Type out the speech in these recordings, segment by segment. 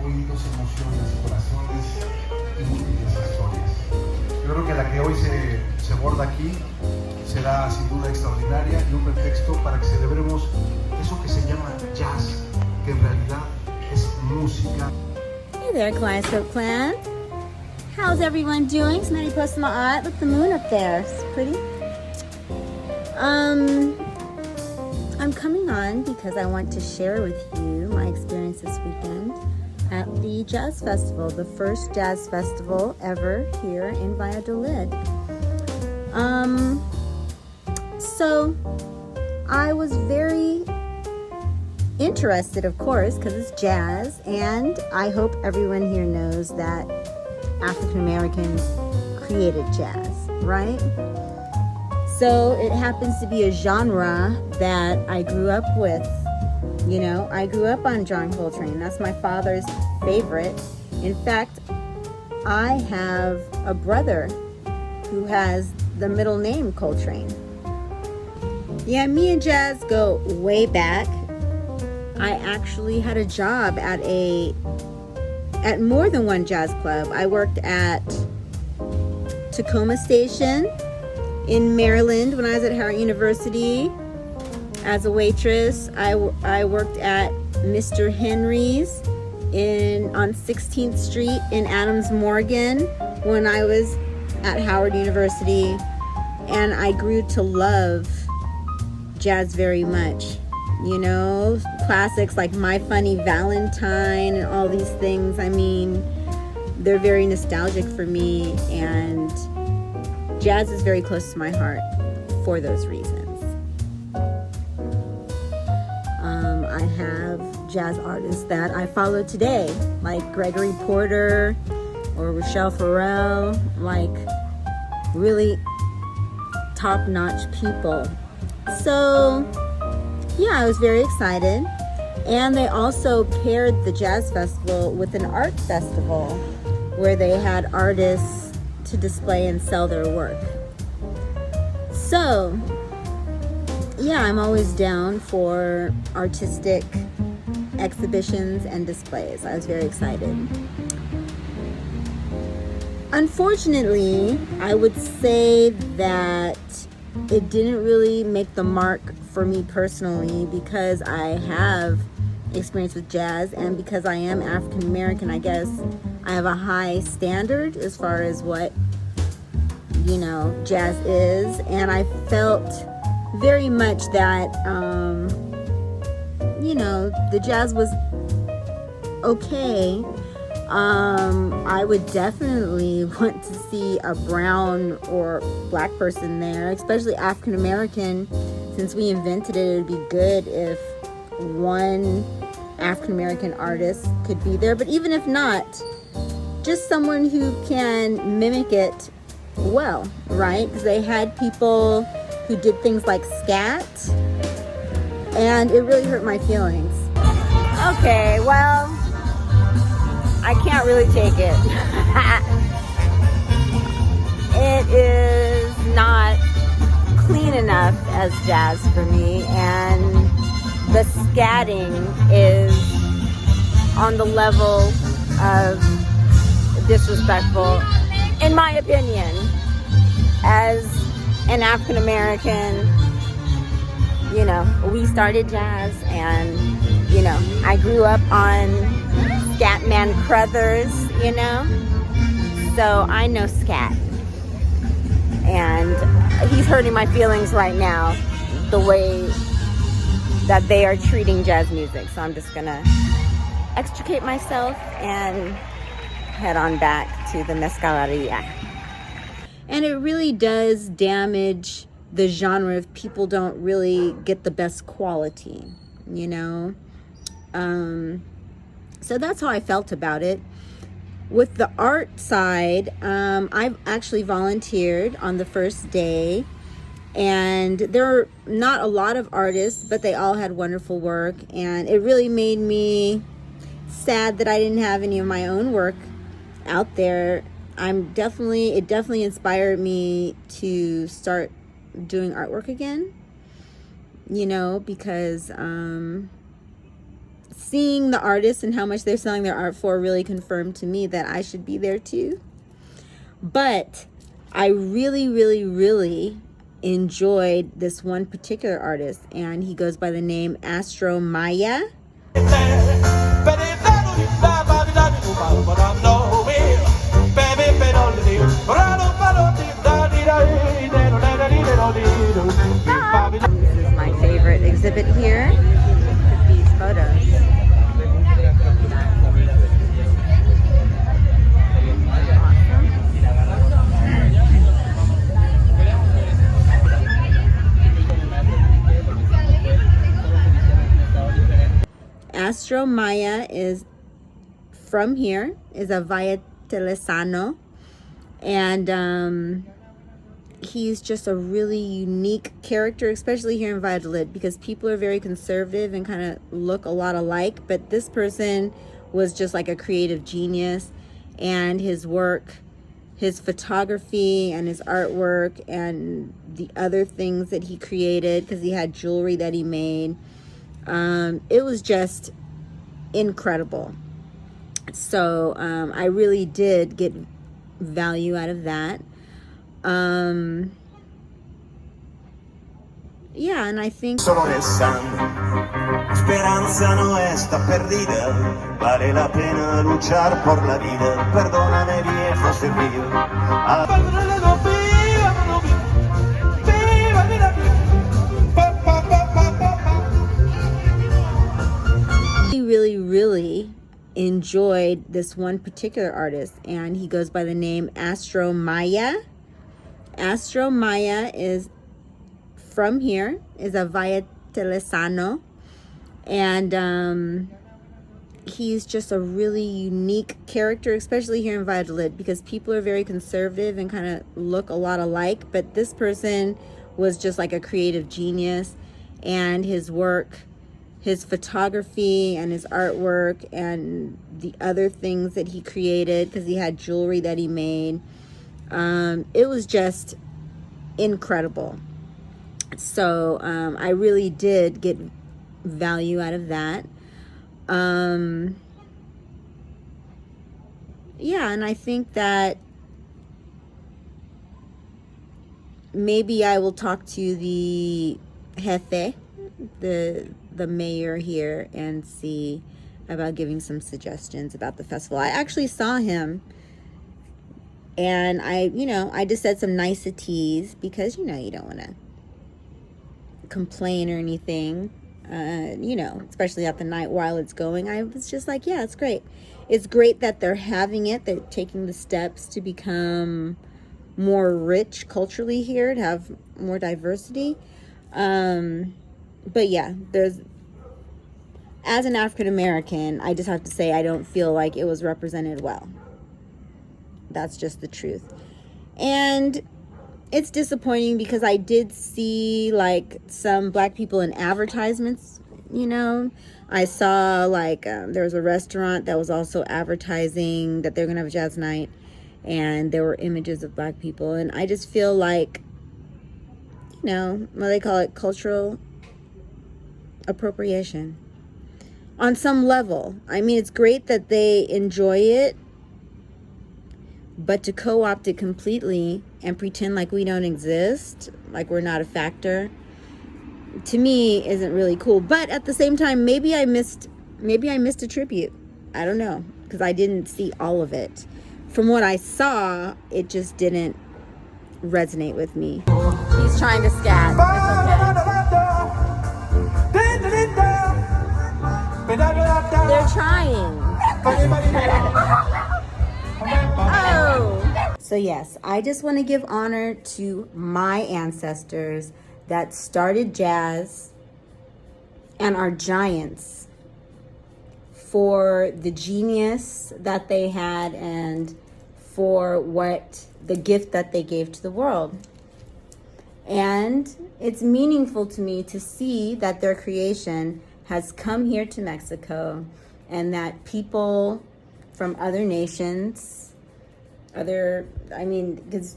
cuentos, emociones, corazones y múltiples historias. Yo creo que la que hoy se aborda aquí será sin duda extraordinaria y un pretexto para que celebremos eso que se llama jazz, que en realidad es música. Hey there, Kaleidoscope Clan. How's everyone doing? Somebody posted my art. Look, the moon up there. It's pretty. I'm coming on because I want to share with you my experience this weekend at the Jazz Festival, the first jazz festival ever here in Valladolid. So I was very interested, of course, because it's jazz, and I hope everyone here knows that African Americans created jazz, right? So it happens to be a genre that I grew up with. You know, I grew up on John Coltrane. That's my father's favorite. In fact, I have a brother who has the middle name Coltrane. Yeah, me and jazz go way back. I actually had a job at more than one jazz club. I worked at Tacoma Station in Maryland when I was at Howard University as a waitress. I worked at Mr. Henry's on 16th Street in Adams Morgan when I was at Howard University, and I grew to love jazz very much. You know, classics like My Funny Valentine and all these things. I mean, they're very nostalgic for me, and jazz is very close to my heart for those reasons. I have jazz artists that I follow today, like Gregory Porter or Rochelle Farrell, like really top-notch people. So yeah, I was very excited. And they also paired the jazz festival with an art festival where they had artists to display and sell their work. So yeah, I'm always down for artistic exhibitions and displays. I was very excited. Unfortunately, I would say that it didn't really make the mark for me personally, because I have experience with jazz, and because I am African American, I guess I have a high standard as far as what, you know, jazz is. And I felt very much that, you know, the jazz was okay. I would definitely want to see a brown or black person there, especially African American. Since we invented it, it would be good if one African American artist could be there. But even if not, just someone who can mimic it well, right? Because they had people who did things like scat, and it really hurt my feelings. Okay, well, I can't really take it. It is not clean enough as jazz for me, and the scatting is on the level of disrespectful, in my opinion, as an African American. You know, we started jazz, and, you know, I grew up on Scatman Crothers, you know, so I know scat. And he's hurting my feelings right now, the way that they are treating jazz music. So I'm just gonna extricate myself and head on back to the Mezcaleria. And it really does damage the genre if people don't really get the best quality, you know? So that's how I felt about it. With the art side, I've actually volunteered on the first day, and there were not a lot of artists, but they all had wonderful work, and it really made me sad that I didn't have any of my own work out there. It definitely inspired me to start doing artwork again, you know, because seeing the artists and how much they're selling their art for really confirmed to me that I should be there too. But I really, really, really enjoyed this one particular artist, and he goes by the name Astro Maya. This is my favorite exhibit here with these photos. Astro Maya is from here, is a Valladolid, and he's just a really unique character, especially here in Valladolid, because people are very conservative and kind of look a lot alike, but this person was just like a creative genius, and his work, his photography and his artwork and the other things that he created, because he had jewelry that he made, it was just incredible. So I really did get value out of that. Yeah, and I think Solo restando, speranza no está perdida, vale la pena luchar por la vida, perdóname viejo servillo. really, really enjoyed this one particular artist, and he goes by the name Astro Maya. Astro Maya is from here, is a Valladolid, and he's just a really unique character, especially here in Valladolid, because people are very conservative and kind of look a lot alike, but this person was just like a creative genius, and his work, his photography and his artwork and the other things that he created, because he had jewelry that he made, it was just incredible. So I really did get value out of that. Yeah, and I think that maybe I will talk to the jefe, the mayor here, and see about giving some suggestions about the festival. I actually saw him, and I just said some niceties, because you don't want to complain or anything, especially at the night while it's going. I was just like, yeah, it's great. It's great that they're having it. They're taking the steps to become more rich culturally here, to have more diversity. But yeah, as an African American, I just have to say I don't feel like it was represented well. That's just the truth. And it's disappointing, because I did see like some black people in advertisements. I saw like there was a restaurant that was also advertising that they're gonna have a jazz night, and there were images of black people, and I just feel like, what they call it, cultural appropriation on some level. I mean, it's great that they enjoy it, but to co-opt it completely and pretend like we don't exist, like we're not a factor, to me isn't really cool. But at the same time, maybe I missed a tribute. I don't know, because I didn't see all of it. From what I saw, it just didn't resonate with me. He's trying to scat. It's okay. They're trying. Oh. So yes, I just want to give honor to my ancestors that started jazz and are giants, for the genius that they had and for the gift that they gave to the world. And it's meaningful to me to see that their creation has come here to Mexico, and that people from other nations, because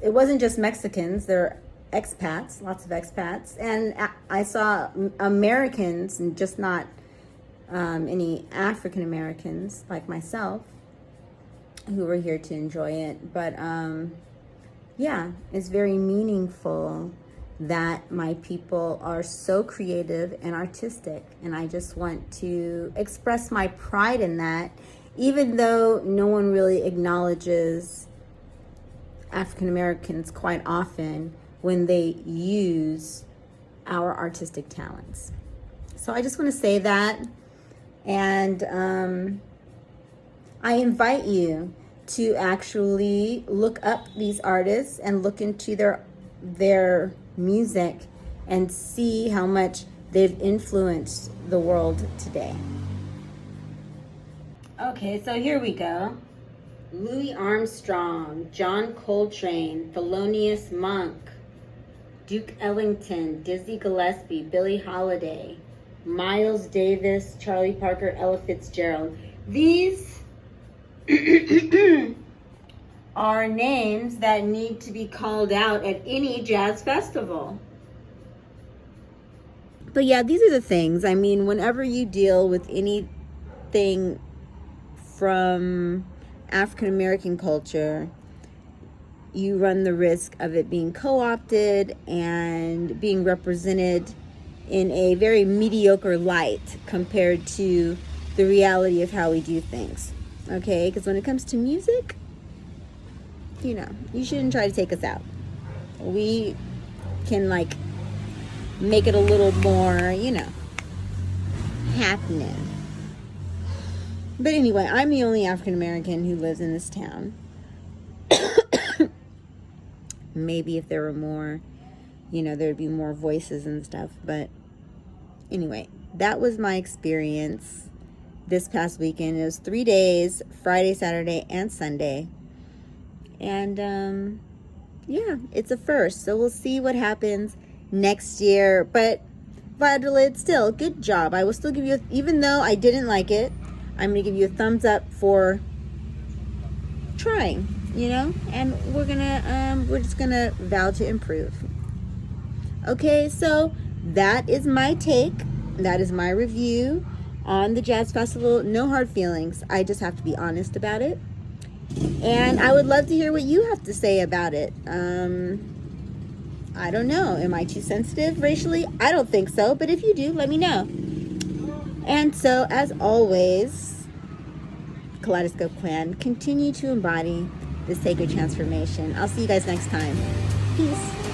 it wasn't just Mexicans, there are expats, lots of expats, and I saw Americans, and just not any African Americans like myself who were here to enjoy it. But yeah, it's very meaningful that my people are so creative and artistic, and I just want to express my pride in that, even though no one really acknowledges African Americans quite often when they use our artistic talents. So I just want to say that, and I invite you to actually look up these artists and look into their music and see how much they've influenced the world today. Okay, so here we go. Louis Armstrong, John Coltrane, Thelonious Monk, Duke Ellington, Dizzy Gillespie, Billie Holiday, Miles Davis, Charlie Parker, Ella Fitzgerald. These are names that need to be called out at any jazz festival. But yeah, these are the things. I mean, whenever you deal with anything from African American culture, you run the risk of it being co-opted and being represented in a very mediocre light compared to the reality of how we do things. Okay, because when it comes to music, you know, you shouldn't try to take us out. We can like make it a little more, you know, happening. But anyway, I'm the only African American who lives in this town. Maybe if there were more, you know, there'd be more voices and stuff. But anyway, that was my experience this past weekend. It was 3 days, Friday, Saturday, and Sunday. And yeah, it's a first. So we'll see what happens next year. But Valladolid, still, good job. I will still give you, even though I didn't like it, I'm going to give you a thumbs up for trying, you know, and we're just gonna vow to improve. Okay, so that is my take. That is my review on the Jazz Festival. No hard feelings. I just have to be honest about it. And I would love to hear what you have to say about it. I don't know. Am I too sensitive racially? I don't think so. But if you do, let me know. And so, as always, Kaleidoscope Clan, continue to embody the sacred transformation. I'll see you guys next time. Peace.